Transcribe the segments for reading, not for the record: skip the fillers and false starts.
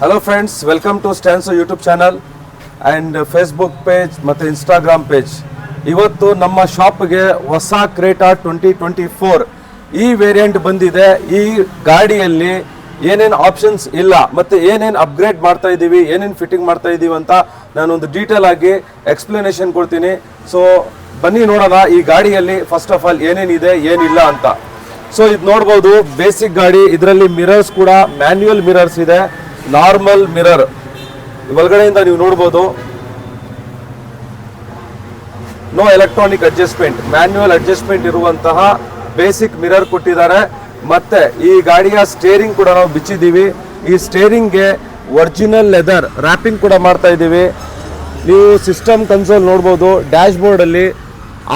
Hello friends, welcome to Stanso YouTube channel and Facebook page ಮತ್ತು Instagram page. ಇವತ್ತು ನಮ್ಮ ಶಾಪ್ಗೆ ಹೊಸ ಕ್ರೇಟಾ 2024 ಈ ವೇರಿಯಂಟ್ ಬಂದಿದೆ. ಈ ಗಾಡಿಯಲ್ಲಿ ಏನೇನು ಆಪ್ಷನ್ಸ್ ಇಲ್ಲ ಮತ್ತು ಏನೇನು ಅಪ್ಗ್ರೇಡ್ ಮಾಡ್ತಾ ಇದ್ದೀವಿ, ಏನೇನು ಫಿಟ್ಟಿಂಗ್ ಮಾಡ್ತಾ ಇದ್ದೀವಿ ಅಂತ ನಾನೊಂದು ಡೀಟೇಲ್ ಆಗಿ ಎಕ್ಸ್ಪ್ಲನೇಷನ್ ಕೊಡ್ತೀನಿ. ಸೊ ಬನ್ನಿ ನೋಡೋಣ ಈ ಗಾಡಿಯಲ್ಲಿ ಫಸ್ಟ್ ಆಫ್ ಆಲ್ ಏನೇನಿದೆ ಏನಿಲ್ಲ ಅಂತ. ಸೊ ಇದು ನೋಡ್ಬೋದು, ಬೇಸಿಕ್ ಗಾಡಿ. ಇದರಲ್ಲಿ ಮಿರರ್ಸ್ ಕೂಡ ಮ್ಯಾನ್ಯುಯಲ್ ಮಿರರ್ಸ್ ಇದೆ, ನಾರ್ಮಲ್ ಮಿರರ್ ಒಳಗಡೆಯಿಂದ ನೀವು ನೋಡ್ಬೋದು. No electronic adjustment, manual adjustment ಇರುವಂತಹ ಬೇಸಿಕ್ ಮಿರರ್ ಕೊಟ್ಟಿದ್ದಾರೆ. ಮತ್ತೆ ಈ ಗಾಡಿಯ ಸ್ಟೇರಿಂಗ್ ಕೂಡ ನಾವು ಬಿಚ್ಚಿದ್ದೀವಿ. ಈ ಸ್ಟೇರಿಂಗ್ಗೆ ಒರಿಜಿನಲ್ ಲೆದರ್ ರ್ಯಾಪಿಂಗ್ ಕೂಡ ಮಾಡ್ತಾ ಇದ್ದೀವಿ. ನೀವು ಸಿಸ್ಟಮ್ ಕನ್ಸೋಲ್ ನೋಡ್ಬೋದು. ಡ್ಯಾಶ್ ಬೋರ್ಡಲ್ಲಿ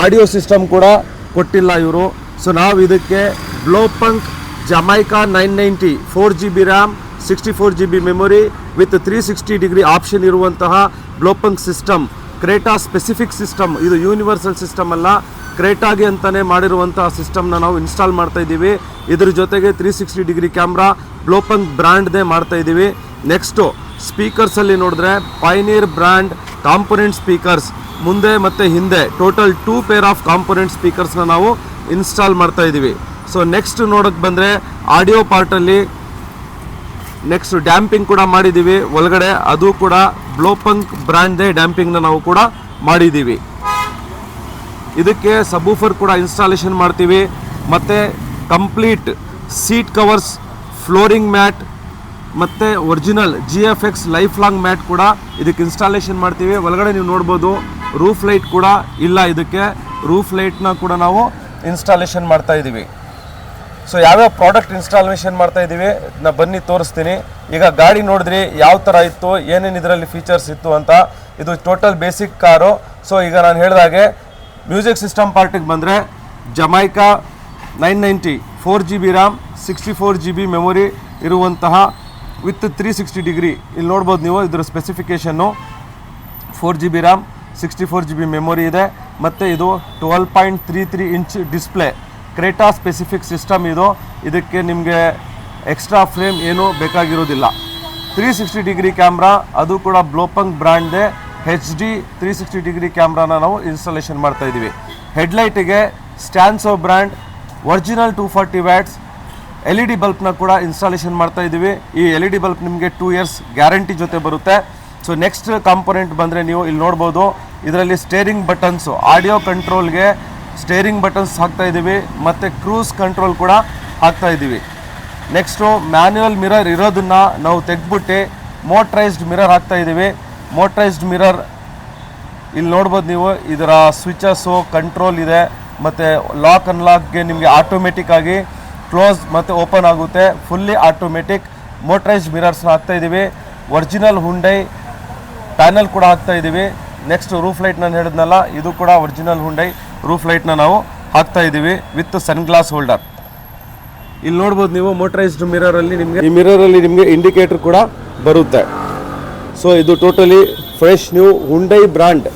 ಆಡಿಯೋ ಸಿಸ್ಟಮ್ ಕೂಡ ಕೊಟ್ಟಿಲ್ಲ ಇವರು. ಸೊ ನಾವು ಇದಕ್ಕೆ Blaupunkt Jamaica 990 4GB RAM 64GB memory with 360 degree option ಇರುವಂತಹ Blaupunkt system, Creta specific system. ಇದು ಯೂನಿವರ್ಸಲ್ ಸಿಸ್ಟಮ್ ಅಲ್ಲ, ಕ್ರೇಟಾಗೆ ಅಂತಲೇ ಮಾಡಿರುವಂತಹ ಸಿಸ್ಟಮ್ನ ನಾವು ಇನ್ಸ್ಟಾಲ್ ಮಾಡ್ತಾ ಇದ್ದೀವಿ. ಇದ್ರ ಜೊತೆಗೆ 360 ಡಿಗ್ರಿ ಕ್ಯಾಮ್ರಾ ಬ್ಲೋಪಂಕ್ ಬ್ರ್ಯಾಂಡ್ದೇ ಮಾಡ್ತಾ ಇದ್ದೀವಿ. ನೆಕ್ಸ್ಟು ಸ್ಪೀಕರ್ಸಲ್ಲಿ ನೋಡಿದ್ರೆ ಪೈನೀರ್ ಬ್ರ್ಯಾಂಡ್ ಕಾಂಪೊನೆಂಟ್ ಸ್ಪೀಕರ್ಸ್ ಮುಂದೆ ಮತ್ತು ಹಿಂದೆ ಟೋಟಲ್ 2 ಪೇರ್ ಆಫ್ ಕಾಂಪೊನೆಂಟ್ ಸ್ಪೀಕರ್ಸ್ನ ನಾವು ಇನ್ಸ್ಟಾಲ್ ಮಾಡ್ತಾ ಇದ್ದೀವಿ. ಸೊ ನೆಕ್ಸ್ಟ್ ನೋಡೋಕ್ಕೆ ಬಂದರೆ ಆಡಿಯೋ ಪಾರ್ಟಲ್ಲಿ ನೆಕ್ಸ್ಟ್ ಡ್ಯಾಂಪಿಂಗ್ ಕೂಡ ಮಾಡಿದ್ದೀವಿ ಒಳಗಡೆ. ಅದು ಕೂಡ ಬ್ಲೋಪಂಕ್ ಬ್ರ್ಯಾಂಡ್ದೇ ಡ್ಯಾಂಪಿಂಗ್ನ ನಾವು ಕೂಡ ಮಾಡಿದ್ದೀವಿ. ಇದಕ್ಕೆ ಸಬೂಫರ್ ಕೂಡ ಇನ್ಸ್ಟಾಲೇಷನ್ ಮಾಡ್ತೀವಿ. ಮತ್ತು complete seat covers, flooring mat ಮತ್ತು original GFX life long mat ಕೂಡ ಇದಕ್ಕೆ ಇನ್ಸ್ಟಾಲೇಷನ್ ಮಾಡ್ತೀವಿ. ಒಳಗಡೆ ನೀವು ನೋಡ್ಬೋದು, ರೂಫ್ ಲೈಟ್ ಕೂಡ ಇಲ್ಲ. ಇದಕ್ಕೆ ರೂಫ್ ಲೈಟ್ನ ಕೂಡ ನಾವು ಇನ್ಸ್ಟಾಲೇಷನ್ ಮಾಡ್ತಾ ಇದ್ದೀವಿ. ಸೊ ಯಾವ್ಯಾವ ಪ್ರಾಡಕ್ಟ್ ಇನ್ಸ್ಟಾಲೇಷನ್ ಮಾಡ್ತಾ ಇದ್ದೀವಿ ನಾ ಬನ್ನಿ ತೋರಿಸ್ತೀನಿ. ಈಗ ಗಾಡಿ ನೋಡಿದ್ರಿ ಯಾವ ಥರ ಇತ್ತು, ಏನೇನು ಇದರಲ್ಲಿ ಫೀಚರ್ಸ್ ಇತ್ತು ಅಂತ. ಇದು ಟೋಟಲ್ ಬೇಸಿಕ್ ಕಾರು. ಸೊ ಈಗ ನಾನು ಹೇಳಿದಾಗೆ ಮ್ಯೂಸಿಕ್ ಸಿಸ್ಟಮ್ ಪಾರ್ಟಿಗೆ ಬಂದರೆ Jamaica 990 4GB RAM 64GB memory ಇರುವಂತಹ ವಿತ್ 360 ಡಿಗ್ರಿ. ಇಲ್ಲಿ ನೋಡ್ಬೋದು ನೀವು ಇದರ specification. 4GB RAM 64GB memory ಇದೆ. ಮತ್ತು ಇದು 12.33 inch display, Creta specific system ಇದು. ಇದಕ್ಕೆ ನಿಮಗೆ ಎಕ್ಸ್ಟ್ರಾ ಫ್ರೇಮ್ ಏನೂ ಬೇಕಾಗಿರೋದಿಲ್ಲ. 360 ಡಿಗ್ರಿ ಕ್ಯಾಮ್ರಾ, ಅದು ಕೂಡ ಬ್ಲೋಪಂಕ್ ಬ್ರ್ಯಾಂಡ್ದೇ HD 360 ಡಿಗ್ರಿ ಕ್ಯಾಮ್ರಾನ ನಾವು ಇನ್ಸ್ಟಾಲೇಷನ್ ಮಾಡ್ತಾ ಇದ್ದೀವಿ. ಹೆಡ್ಲೈಟಿಗೆ ಸ್ಟ್ಯಾನ್ಸೋ ಬ್ರ್ಯಾಂಡ್ ಒರಿಜಿನಲ್ 240 ವ್ಯಾಟ್ಸ್ LED ಬಲ್ಬ್ನ ಕೂಡ ಇನ್ಸ್ಟಾಲೇಷನ್ ಮಾಡ್ತಾ ಇದ್ದೀವಿ. ಈ LED ಬಲ್ಬ್ ನಿಮಗೆ 2 ಇಯರ್ಸ್ ಗ್ಯಾರಂಟಿ ಜೊತೆ ಬರುತ್ತೆ. ಸೊ ನೆಕ್ಸ್ಟ್ ಕಾಂಪೊನೆಂಟ್ ಬಂದರೆ ನೀವು ಇಲ್ಲಿ ನೋಡ್ಬೋದು, ಇದರಲ್ಲಿ ಸ್ಟೇರಿಂಗ್ ಬಟನ್ಸು, ಆಡಿಯೋ ಕಂಟ್ರೋಲ್ಗೆ ಸ್ಟೇರಿಂಗ್ ಬಟನ್ಸ್ ಹಾಕ್ತಾ ಇದ್ದೀವಿ ಮತ್ತು ಕ್ರೂಸ್ ಕಂಟ್ರೋಲ್ ಕೂಡ ಹಾಕ್ತಾ ಇದ್ದೀವಿ. ನೆಕ್ಸ್ಟು ಮ್ಯಾನ್ಯುಯಲ್ ಮಿರರ್ ಇರೋದನ್ನು ನಾವು ತೆಗೆದ್ಬಿಟ್ಟು ಮೋಟ್ರೈಸ್ಡ್ ಮಿರರ್ ಹಾಕ್ತಾ ಇದ್ದೀವಿ. ಮೋಟ್ರೈಸ್ಡ್ ಮಿರರ್ ಇಲ್ಲಿ ನೋಡ್ಬೋದು ನೀವು, ಇದರ ಸ್ವಿಚಸ್ಸು ಕಂಟ್ರೋಲ್ ಇದೆ. ಮತ್ತು ಲಾಕ್ ಅನ್ಲಾಕ್ಗೆ ನಿಮಗೆ ಆಟೋಮೆಟಿಕ್ ಆಗಿ ಕ್ಲೋಸ್ ಮತ್ತು ಓಪನ್ ಆಗುತ್ತೆ. ಫುಲ್ಲಿ ಆಟೋಮೆಟಿಕ್ ಮೋಟ್ರೈಸ್ಡ್ ಮಿರರ್ಸ್ನ ಹಾಕ್ತಾ ಇದ್ದೀವಿ. ಒರಿಜಿನಲ್ ಹುಂಡೈ ಪ್ಯಾನಲ್ ಕೂಡ ಹಾಕ್ತಾ ಇದ್ದೀವಿ. ನೆಕ್ಸ್ಟ್ ರೂಫ್ ಲೈಟ್ ನಾನು ಹೇಳಿದ್ನಲ್ಲ, ಇದು ಕೂಡ ಒರಿಜಿನಲ್ ಹುಂಡೈ ರೂಫ್ ಲೈಟ್ನ ನಾವು ಹಾಕ್ತಾ ಇದ್ದೀವಿ ವಿತ್ ಸನ್ಗ್ಲಾಸ್ ಹೋಲ್ಡರ್. ಇಲ್ಲಿ ನೋಡ್ಬೋದು ನೀವು ಮೋಟರೈಸ್ಡ್ ಮಿರರಲ್ಲಿ ನಿಮಗೆ, ಈ ಮಿರರಲ್ಲಿ ನಿಮಗೆ ಇಂಡಿಕೇಟರ್ ಕೂಡ ಬರುತ್ತೆ. ಸೊ ಇದು totally fresh new Hyundai brand,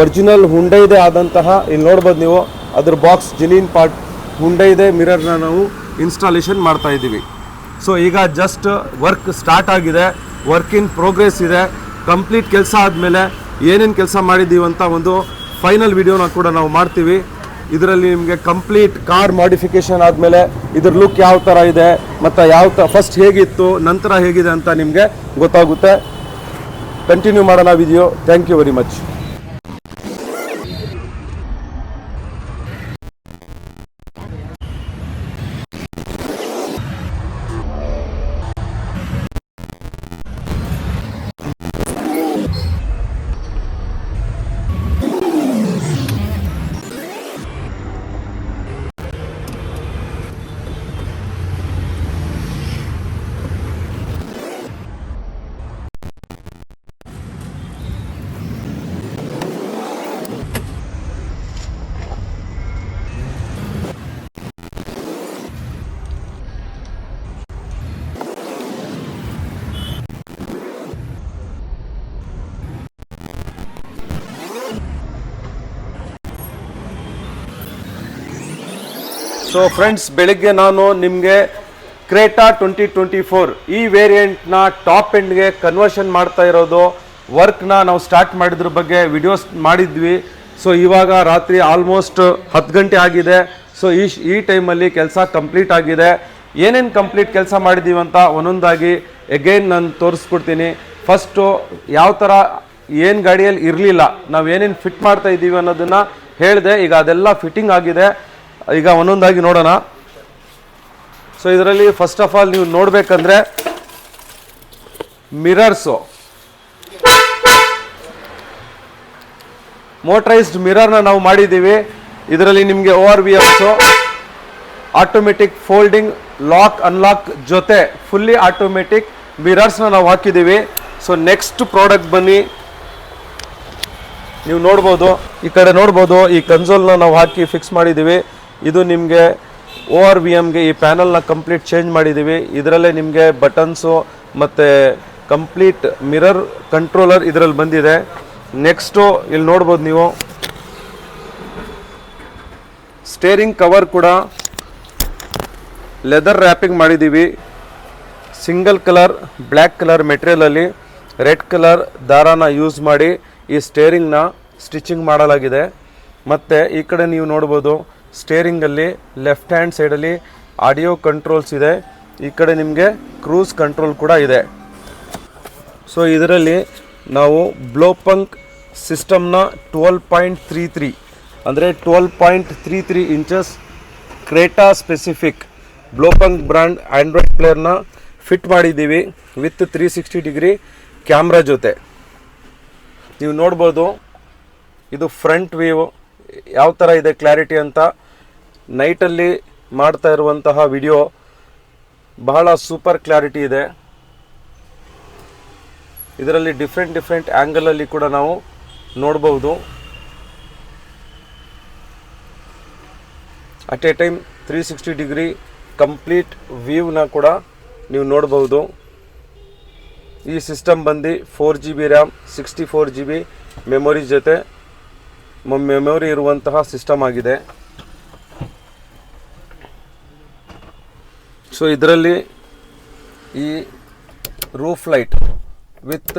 original ಹುಂಡೈದೇ ಆದಂತಹ, ಇಲ್ಲಿ ನೋಡ್ಬೋದು ನೀವು ಅದ್ರ ಬಾಕ್ಸ್ ಜೆನ್ಯೂನ್ ಪಾರ್ಟ್ ಹುಂಡೈದೇ ಮಿರರ್ನ ನಾವು ಇನ್ಸ್ಟಾಲೇಷನ್ ಮಾಡ್ತಾ ಇದ್ದೀವಿ. ಸೊ ಈಗ ಜಸ್ಟ್ ವರ್ಕ್ ಸ್ಟಾರ್ಟ್ ಆಗಿದೆ, ವರ್ಕ್ ಇನ್ ಪ್ರೋಗ್ರೆಸ್ ಇದೆ. ಕಂಪ್ಲೀಟ್ ಕೆಲಸ ಆದಮೇಲೆ ಏನೇನು ಕೆಲಸ ಮಾಡಿದ್ದೀವಿ ಅಂತ ಒಂದು ಫೈನಲ್ ವಿಡಿಯೋನ ಕೂಡ ನಾವು ಮಾಡ್ತೀವಿ. ಇದರಲ್ಲಿ ನಿಮಗೆ ಕಂಪ್ಲೀಟ್ ಕಾರ್ ಮಾಡಿಫಿಕೇಷನ್ ಆದಮೇಲೆ ಇದ್ರ ಲುಕ್ ಯಾವ ಥರ ಇದೆ ಮತ್ತು ಫಸ್ಟ್ ಹೇಗಿತ್ತು ನಂತರ ಹೇಗಿದೆ ಅಂತ ನಿಮಗೆ ಗೊತ್ತಾಗುತ್ತೆ. ಕಂಟಿನ್ಯೂ ಮಾಡೋಣ video. Thank you very much. So friends, ಬೆಳಿಗ್ಗೆ ನಾನು ನಿಮಗೆ ಕ್ರೇಟಾ 2024 ಈ ವೇರಿಯಂಟ್ನ ಟಾಪ್ ಎಂಡ್ಗೆ ಕನ್ವರ್ಷನ್ ಮಾಡ್ತಾ ಇರೋದು. ವರ್ಕ್ನ ನಾವು ಸ್ಟಾರ್ಟ್ ಮಾಡಿದ್ರ ಬಗ್ಗೆ ವಿಡಿಯೋಸ್ ಮಾಡಿದ್ವಿ. ಸೊ ಇವಾಗ ರಾತ್ರಿ ಆಲ್ಮೋಸ್ಟ್ 10 ಗಂಟೆ ಆಗಿದೆ. ಸೊ ಈ ಟೈಮಲ್ಲಿ ಕೆಲಸ ಕಂಪ್ಲೀಟ್ ಆಗಿದೆ. ಏನೇನು ಕಂಪ್ಲೀಟ್ ಕೆಲಸ ಮಾಡಿದ್ದೀವಿ ಅಂತ ಒಂದೊಂದಾಗಿ ಎಗೈನ್ ನಾನು ತೋರಿಸ್ಕೊಡ್ತೀನಿ. ಫಸ್ಟು ಯಾವ ಥರ ಏನು ಗಾಡಿಯಲ್ಲಿ ಇರಲಿಲ್ಲ, ನಾವು ಏನೇನು ಫಿಟ್ ಮಾಡ್ತಾ ಇದ್ದೀವಿ ಅನ್ನೋದನ್ನು ಹೇಳಿದೆ. ಈಗ ಅದೆಲ್ಲ ಫಿಟ್ಟಿಂಗ್ ಆಗಿದೆ. ಈಗ ಒಂದೊಂದಾಗಿ ನೋಡೋಣ. ಸೊ ಇದರಲ್ಲಿ ಫಸ್ಟ್ ಆಫ್ ಆಲ್ ನೀವು ನೋಡಬೇಕಂದ್ರೆ ಮಿರರ್ಸು, ಮೋಟರೈಸ್ಡ್ ಮಿರರ್ನ ನಾವು ಮಾಡಿದ್ದೀವಿ. ಇದರಲ್ಲಿ ನಿಮಗೆ ORVMಸು, ಆಟೋಮೆಟಿಕ್ ಫೋಲ್ಡಿಂಗ್ ಲಾಕ್ ಅನ್ಲಾಕ್ ಜೊತೆ ಫುಲ್ಲಿ ಆಟೋಮೆಟಿಕ್ ಮಿರರ್ಸ್ನ ನಾವು ಹಾಕಿದ್ದೀವಿ. ಸೊ ನೆಕ್ಸ್ಟ್ ಪ್ರಾಡಕ್ಟ್ ಬನ್ನಿ, ನೀವು ನೋಡ್ಬೋದು, ಈ ಕಡೆ ನೋಡ್ಬೋದು, ಈ ಕನ್ಸೋಲ್ನ ನಾವು ಹಾಕಿ ಫಿಕ್ಸ್ ಮಾಡಿದ್ದೀವಿ. ಇದು ನಿಮಗೆ ORVMಗೆ ಈ ಪ್ಯಾನಲ್ನ ಕಂಪ್ಲೀಟ್ ಚೇಂಜ್ ಮಾಡಿದ್ದೀವಿ. ಇದರಲ್ಲೇ ನಿಮಗೆ ಬಟನ್ಸು ಮತ್ತು ಕಂಪ್ಲೀಟ್ ಮಿರರ್ ಕಂಟ್ರೋಲರ್ ಇದರಲ್ಲಿ ಬಂದಿದೆ. ನೆಕ್ಸ್ಟು ಇಲ್ಲಿ ನೋಡ್ಬೋದು ನೀವು, ಸ್ಟೇರಿಂಗ್ ಕವರ್ ಕೂಡ ಲೆದರ್ ರ್ಯಾಪಿಂಗ್ ಮಾಡಿದ್ದೀವಿ. ಸಿಂಗಲ್ ಕಲರ್ ಬ್ಲ್ಯಾಕ್ ಕಲರ್ ಮೆಟೀರಿಯಲಲ್ಲಿ ರೆಡ್ ಕಲರ್ ದಾರಾನ ಯೂಸ್ ಮಾಡಿ ಈ ಸ್ಟೇರಿಂಗ್ನ ಸ್ಟಿಚಿಂಗ್ ಮಾಡಲಾಗಿದೆ. ಮತ್ತು ಈ ಕಡೆ ನೀವು ನೋಡ್ಬೋದು, ಸ್ಟೇರಿಂಗಲ್ಲಿ ಲೆಫ್ಟ್ ಹ್ಯಾಂಡ್ ಸೈಡಲ್ಲಿ ಆಡಿಯೋ ಕಂಟ್ರೋಲ್ಸ್ ಇದೆ. ಈ ಕಡೆ ನಿಮಗೆ ಕ್ರೂಸ್ ಕಂಟ್ರೋಲ್ ಕೂಡ ಇದೆ. ಸೊ ಇದರಲ್ಲಿ ನಾವು ಬ್ಲೋಪಂಕ್ ಸಿಸ್ಟಮ್ನ 12.33 ಅಂದರೆ 12.33 inches Creta specific Blaupunkt brand Android ಪ್ಲೇಯರ್ನ ಫಿಟ್ ಮಾಡಿದ್ದೀವಿ ವಿತ್ 360 ಡಿಗ್ರಿ ಕ್ಯಾಮ್ರಾ ಜೊತೆ. ನೀವು ನೋಡ್ಬೋದು, ಇದು ಫ್ರಂಟ್ ವ್ಯೂ ಯಾವ ಥರ ಇದೆ ಕ್ಲಾರಿಟಿ ಅಂತ. ನೈಟಲ್ಲಿ ಮಾಡ್ತಾ ಇರುವಂತಹ ವಿಡಿಯೋ ಬಹಳ ಸೂಪರ್ ಕ್ಲಾರಿಟಿ ಇದೆ. ಇದರಲ್ಲಿ ಡಿಫ್ರೆಂಟ್ ಆ್ಯಂಗಲಲ್ಲಿ ಕೂಡ ನಾವು ನೋಡ್ಬೋದು. At a time 360 degree complete ವ್ಯೂನ ಕೂಡ ನೀವು ನೋಡ್ಬೋದು. ಈ ಸಿಸ್ಟಮ್ ಬಂದು 4GB ರ್ಯಾಮ್ 64GB ಮೆಮೊರಿ ಜೊತೆ ಮೆಮೊರಿ ಇರುವಂತಹ ಸಿಸ್ಟಮ್ ಆಗಿದೆ. ಸೊ ಇದರಲ್ಲಿ ಈ roof light with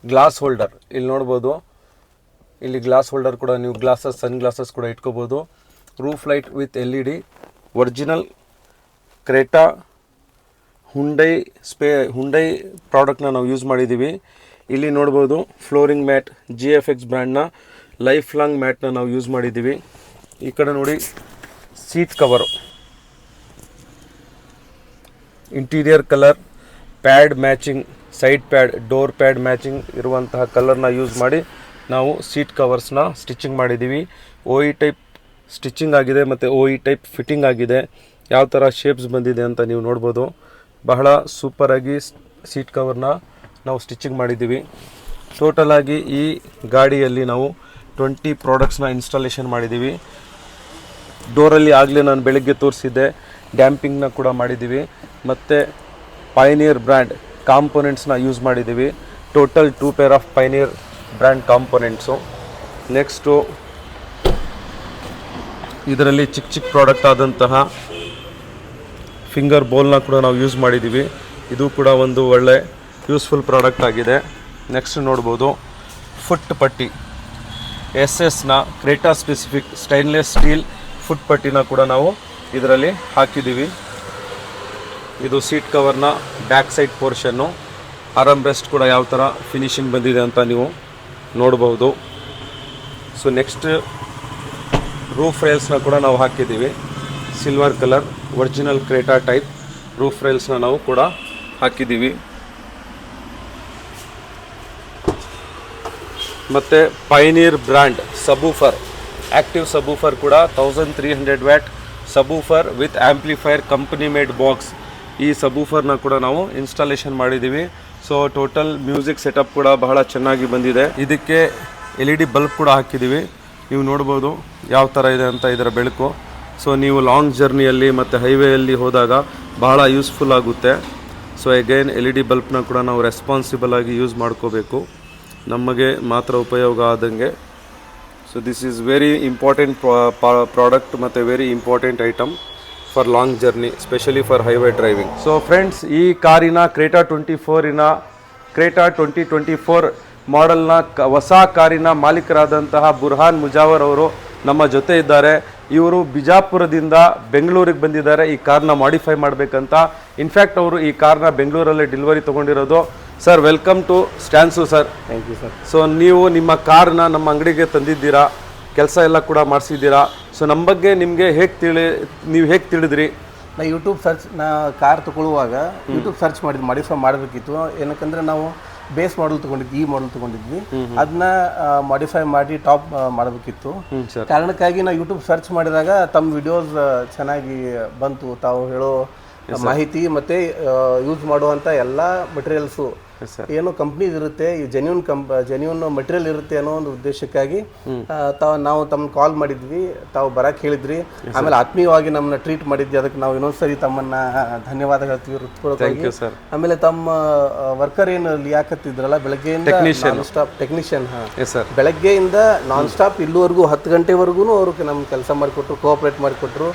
glass holder ಇಲ್ಲಿ ನೋಡ್ಬೋದು. ಇಲ್ಲಿ ಗ್ಲಾಸ್ ಹೋಲ್ಡರ್ ಕೂಡ ನೀವು ಸನ್ ಗ್ಲಾಸಸ್ ಕೂಡ ಇಟ್ಕೋಬೋದು. Roof light with LED original Creta Hyundai ಪ್ರಾಡಕ್ಟ್ನ ನಾವು ಯೂಸ್ ಮಾಡಿದ್ದೀವಿ. ಇಲ್ಲಿ ನೋಡ್ಬೋದು ಫ್ಲೋರಿಂಗ್ ಮ್ಯಾಟ್ GFX ಬ್ರ್ಯಾಂಡ್ನ ಲೈಫ್ ಲಾಂಗ್ ಮ್ಯಾಟ್ನ ನಾವು ಯೂಸ್ ಮಾಡಿದ್ದೀವಿ. ಈ ಕಡೆ ನೋಡಿ, seat cover interior colour pad matching, side pad door pad matching ಇರುವಂತಹ ಕಲರ್ನ ಯೂಸ್ ಮಾಡಿ ನಾವು ಸೀಟ್ ಕವರ್ಸ್ನ ಸ್ಟಿಚಿಂಗ್ ಮಾಡಿದ್ದೀವಿ. OE ಟೈಪ್ ಸ್ಟಿಚಿಂಗ್ ಆಗಿದೆ ಮತ್ತು OE ಟೈಪ್ ಫಿಟ್ಟಿಂಗ್ ಆಗಿದೆ. ಯಾವ ಥರ ಶೇಪ್ಸ್ ಬಂದಿದೆ ಅಂತ ನೀವು ನೋಡ್ಬೋದು. ಬಹಳ ಸೂಪರಾಗಿ ಸೀಟ್ ಕವರ್ನ ನಾವು ಸ್ಟಿಚಿಂಗ್ ಮಾಡಿದ್ದೀವಿ. ಟೋಟಲಾಗಿ ಈ ಗಾಡಿಯಲ್ಲಿ ನಾವು 20 ಪ್ರಾಡಕ್ಟ್ಸ್ನ ಇನ್ಸ್ಟಾಲೇಷನ್ ಮಾಡಿದ್ದೀವಿ. ಡೋರಲ್ಲಿ ಆಗಲೇ ನಾನು ಬೆಳಗ್ಗೆ ತೋರಿಸಿದ್ದೆ, ಡ್ಯಾಂಪಿಂಗ್ನ ಕೂಡ ಮಾಡಿದ್ದೀವಿ. ಮತ್ತು ಪೈನಿಯರ್ ಬ್ರ್ಯಾಂಡ್ ಕಾಂಪೊನೆಂಟ್ಸ್ನ ಯೂಸ್ ಮಾಡಿದ್ದೀವಿ. Total 2 pair of Pioneer brand components. Next ಇದರಲ್ಲಿ ಚಿಕ್ಕ ಪ್ರಾಡಕ್ಟ್ ಆದಂತಹ ಫಿಂಗರ್ ಬೋಲ್ನ ಕೂಡ ನಾವು ಯೂಸ್ ಮಾಡಿದ್ದೀವಿ. ಇದು ಕೂಡ ಒಂದು ಒಳ್ಳೆ ಯೂಸ್ಫುಲ್ ಪ್ರಾಡಕ್ಟ್ ಆಗಿದೆ. ನೆಕ್ಸ್ಟ್ ನೋಡ್ಬೋದು, ಫುಟ್ ಪಟ್ಟಿ SS Creta specific stainless steel foot ಪಟ್ಟಿನ ಕೂಡ ನಾವು ಇದರಲ್ಲಿ ಹಾಕಿದ್ದೀವಿ. ಇದು ಸೀಟ್ ಕವರ್ನ ಬ್ಯಾಕ್ ಸೈಡ್ ಪೋರ್ಷನ್ನು. ಆರ್ಮ್ ರೆಸ್ಟ್ ಕೂಡ ಯಾವ ಥರ ಫಿನಿಶಿಂಗ್ ಬಂದಿದೆ ಅಂತ ನೀವು ನೋಡ್ಬೋದು. ಸೊ ನೆಕ್ಸ್ಟ್ ರೂಫ್ ರೈಲ್ಸ್ನ ಕೂಡ ನಾವು ಹಾಕಿದ್ದೀವಿ. Silver colour original Creta type roof ರೈಲ್ಸ್ನ ನಾವು ಕೂಡ ಹಾಕಿದ್ದೀವಿ. ಮತ್ತು Pioneer brand subwoofer active subwoofer ಕೂಡ 1300 watt subwoofer with amplifier company made box. ಈ ಸಬೂಫರ್ನ ಕೂಡ ನಾವು ಇನ್ಸ್ಟಾಲೇಷನ್ ಮಾಡಿದ್ದೀವಿ. ಸೊ ಟೋಟಲ್ ಮ್ಯೂಸಿಕ್ ಸೆಟಪ್ ಕೂಡ ಬಹಳ ಚೆನ್ನಾಗಿ ಬಂದಿದೆ. ಇದಕ್ಕೆ LED ಬಲ್ಬ್ ಕೂಡ ಹಾಕಿದ್ದೀವಿ. ನೀವು ನೋಡ್ಬೋದು ಯಾವ ಥರ ಇದೆ ಅಂತ ಇದರ ಬೆಳಕು. ಸೊ ನೀವು ಲಾಂಗ್ ಜರ್ನಿಯಲ್ಲಿ ಮತ್ತು ಹೈವೇಯಲ್ಲಿ ಹೋದಾಗ ಬಹಳ ಯೂಸ್ಫುಲ್ ಆಗುತ್ತೆ. ಸೊ ಅಗೈನ್ LED ಬಲ್ಬ್ನ ಕೂಡ ನಾವು ರೆಸ್ಪಾನ್ಸಿಬಲ್ ಆಗಿ ಯೂಸ್ ಮಾಡ್ಕೋಬೇಕು, ನಮಗೆ ಮಾತ್ರ ಉಪಯೋಗ ಆದಂಗೆ. So this is very important product ಮತ್ತು very important item. for long journey, especially for highway driving. So friends, ಈ ಕಾರಿನ ಕ್ರೇಟಾ 2024 ಮಾಡೆಲ್ನ ಹೊಸ ಕಾರಿನ ಮಾಲೀಕರಾದಂತಹ ಬುರ್ಹಾನ್ ಮುಜಾವರ್ ಅವರು ನಮ್ಮ ಜೊತೆ ಇದ್ದಾರೆ. ಇವರು ಬಿಜಾಪುರದಿಂದ ಬೆಂಗಳೂರಿಗೆ ಬಂದಿದ್ದಾರೆ ಈ ಕಾರ್ನ ಮಾಡಿಫೈ ಮಾಡಬೇಕಂತ. ಇನ್ಫ್ಯಾಕ್ಟ್ ಅವರು ಈ ಕಾರ್ನ ಬೆಂಗಳೂರಲ್ಲೇ ಡೆಲಿವರಿ ತೊಗೊಂಡಿರೋದು. Sir, welcome to Stance sir. Thank you sir. So ನೀವು ನಿಮ್ಮ ಕಾರ್ನ ನಮ್ಮ ಅಂಗಡಿಗೆ ತಂದಿದ್ದೀರಾ, ಕೆಲಸ ಎಲ್ಲ ಕೂಡ ಮಾಡಿಸಿದ್ದೀರಾ. ಸೊ ನಮ್ಮ ಬಗ್ಗೆ ನಿಮಗೆ ನೀವು ಹೇಗೆ ತಿಳಿದ್ರಿ? ನಾ ಯೂಟ್ಯೂಬ್ ಸರ್ಚ್ ಕಾರ್ ತೊಗೊಳ್ಳುವಾಗ ಯೂಟ್ಯೂಬ್ ಸರ್ಚ್ ಮಾಡಿಫೈ ಮಾಡಬೇಕಿತ್ತು. ಏನಕ್ಕಂದ್ರೆ ನಾವು ಬೇಸ್ ಮಾಡಲ್ ತೊಗೊಂಡಿದ್ವಿ, ಈ ಮಾಡಲ್ ತೊಗೊಂಡಿದ್ವಿ, ಅದನ್ನ ಮಾಡಿಫೈ ಮಾಡಿ ಟಾಪ್ ಮಾಡಬೇಕಿತ್ತು. ಕಾರಣಕ್ಕಾಗಿ ನಾವು ಯೂಟ್ಯೂಬ್ ಸರ್ಚ್ ಮಾಡಿದಾಗ ತಮ್ಮ ವಿಡಿಯೋಸ್ ಚೆನ್ನಾಗಿ ಬಂತು. ತಾವು ಹೇಳೋ ಮಾಹಿತಿ ಮತ್ತೆ ಯೂಸ್ ಮಾಡುವಂಥ ಎಲ್ಲ ಮಟೀರಿಯಲ್ಸು ಏನು ಕಂಪ್ನೀಸ್ ಇರುತ್ತೆ, ಈ ಜೆನ್ಯೂನ್ ಮಟೀರಿಯಲ್ ಇರುತ್ತೆ ಅನ್ನೋ ಒಂದು ಉದ್ದೇಶಕ್ಕಾಗಿ ನಾವು ತಮ್ಮ ಕಾಲ್ ಮಾಡಿದ್ವಿ. ತಾವು ಬರಕ್ಕೆ ಹೇಳಿದ್ರಿ, ಆಮೇಲೆ ಆತ್ಮೀಯವಾಗಿ ನಮ್ಮನ್ನ ಟ್ರೀಟ್ ಮಾಡಿದ್ವಿ. ಅದಕ್ಕೆ ನಾವು ಇನ್ನೊಂದ್ಸರಿ ತಮ್ಮನ್ನ ಧನ್ಯವಾದ ಹೇಳ್ತೀವಿ ಹೃತ್ಪೂರ್ವಕವಾಗಿ. ಆಮೇಲೆ ತಮ್ಮ ವರ್ಕರ್ ಏನು ಲಿಯಾಕತ್ತಿದ್ರಲ್ಲ, ಬೆಳಗ್ಗೆಯಿಂದ ಟೆಕ್ನಿಷಿಯನ್ ಬೆಳಗ್ಗೆಯಿಂದ ನಾನ್ ಸ್ಟಾಪ್ ಇಲ್ಲಿವರೆಗೂ 10 ಗಂಟೆವರೆಗೂ ಅವ್ರಿಗೆ ನಮ್ಗೆ ಕೆಲಸ ಮಾಡಿಕೊಟ್ರು, ಕೋಆಪರೇಟ್ ಮಾಡಿಕೊಟ್ರು.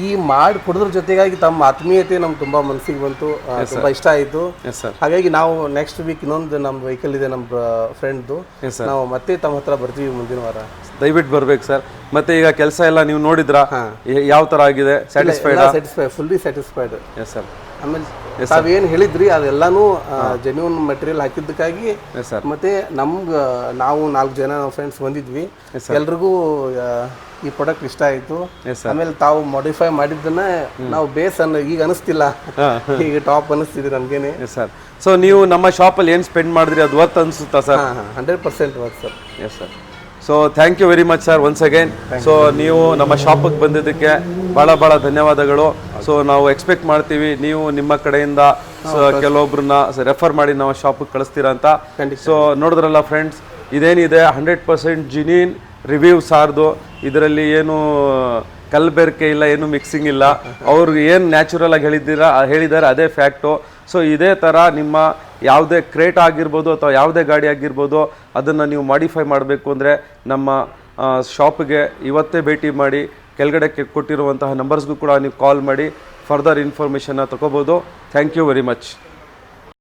ಈ ಮಾಡಿಕೊಡೋದ್ರ ಜೊತೆಗಾಗಿ ತಮ್ಮ ಆತ್ಮೀಯತೆ ನಮ್ಗೆ ತುಂಬಾ ಮನಸ್ಸಿಗೆ ಬಂತು, ತುಂಬಾ ಇಷ್ಟ ಆಯಿತು. ಹಾಗಾಗಿ ನಾವು ನೆಕ್ಸ್ಟ್ ವೀಕ್ ಇನ್ನೊಂದು ನಮ್ಮ ವೆಹಿಕಲ್ ಇದೆ ನಮ್ಮ ಫ್ರೆಂಡ್ದು, ನಾವು ಮತ್ತೆ ತಮ್ಮ ಹತ್ರ ಬರ್ತೀವಿ ಮುಂದಿನ ವಾರ. ದಯವಿಟ್ಟು ಬರ್ಬೇಕು ಸರ್. ಮತ್ತೆ ಈಗ ಕೆಲಸ ಎಲ್ಲ ನೀವು ನೋಡಿದ್ರಾ, ಯಾವ ತರ ಆಗಿದೆ? Fully satisfied. Yes sir. ಆಮೇಲೆ ತಾವೇನು ಹೇಳಿದ್ರಿ ಅದೆಲ್ಲಾನು ಜೆನ್ಯೂನ್ ಮೆಟೀರಿಯಲ್ ಹಾಕಿದ್ದಕ್ಕಾಗಿ ಮತ್ತೆ ನಾವು 4 ಜನ ಫ್ರೆಂಡ್ಸ್ ಬಂದಿದ್ವಿ, ಎಲ್ರಿಗೂ ಈ ಪ್ರಾಡಕ್ಟ್ ಇಷ್ಟ ಆಯ್ತು. ಆಮೇಲೆ ತಾವು ಮಾಡಿಫೈ ಮಾಡಿದ್ದನ್ನ ನಾವು ಬೇಸ್ ಈಗ ಅನಿಸ್ತಿಲ್ಲ, ಈಗ ಟಾಪ್ ಅನಿಸ್ತಿದ್ರಿ ನಮ್ಗೇನೆ ಸರ್. ಸೊ ನೀವು ನಮ್ಮ ಶಾಪಲ್ಲಿ ಏನು ಸ್ಪೆಂಡ್ ಮಾಡಿದ್ರಿ ಅದು ವರ್ತ್ ಅನಿಸುತ್ತಾ sir? 100% worth sir. Yes sir. So thank you very much sir once again. So ನೀವು ನಮ್ಮ ಶಾಪಿಗೆ ಬಂದಿದ್ದಕ್ಕೆ ಭಾಳ ಧನ್ಯವಾದಗಳು. ಸೊ ನಾವು ಎಕ್ಸ್ಪೆಕ್ಟ್ ಮಾಡ್ತೀವಿ ನೀವು ನಿಮ್ಮ ಕಡೆಯಿಂದ ಕೆಲವೊಬ್ರನ್ನ ರೆಫರ್ ಮಾಡಿ ನಾವು ಶಾಪಿಗೆ ಕಳಿಸ್ತೀರಾ ಅಂತ. ಸೊ ನೋಡಿದ್ರಲ್ಲ ಫ್ರೆಂಡ್ಸ್, ಇದೇನಿದೆ 100% ಜಿನಿನ್ ರಿವ್ಯೂ ಸಾರ್ದು. ಇದರಲ್ಲಿ ಏನು ಕಲ್ಬೆರಕೆ ಇಲ್ಲ, ಏನು ಮಿಕ್ಸಿಂಗ್ ಇಲ್ಲ. ಅವ್ರಿಗೆ ಏನು ನ್ಯಾಚುರಲ್ ಆಗಿ ಹೇಳಿದ್ದಾರೆ ಅದೇ ಫ್ಯಾಕ್ಟು. ಸೊ ಇದೇ ಥರ ನಿಮ್ಮ ಯಾವುದೇ ಕ್ರೇಟ್ ಆಗಿರ್ಬೋದು ಅಥವಾ ಯಾವುದೇ ಗಾಡಿ ಆಗಿರ್ಬೋದು, ಅದನ್ನು ನೀವು ಮಾಡಿಫೈ ಮಾಡಬೇಕು ಅಂದರೆ ನಮ್ಮ ಶಾಪಿಗೆ ಇವತ್ತೇ ಭೇಟಿ ಮಾಡಿ. ಕೆಳಗಡೆ ಕೊಟ್ಟಿರುವಂತಹ ನಂಬರ್ಸ್ಗೂ ಕೂಡ ನೀವು ಕಾಲ್ ಮಾಡಿ ಫರ್ದರ್ ಇನ್ಫಾರ್ಮೇಷನ್ನ ತಗೋಬೋದು. Thank you very much.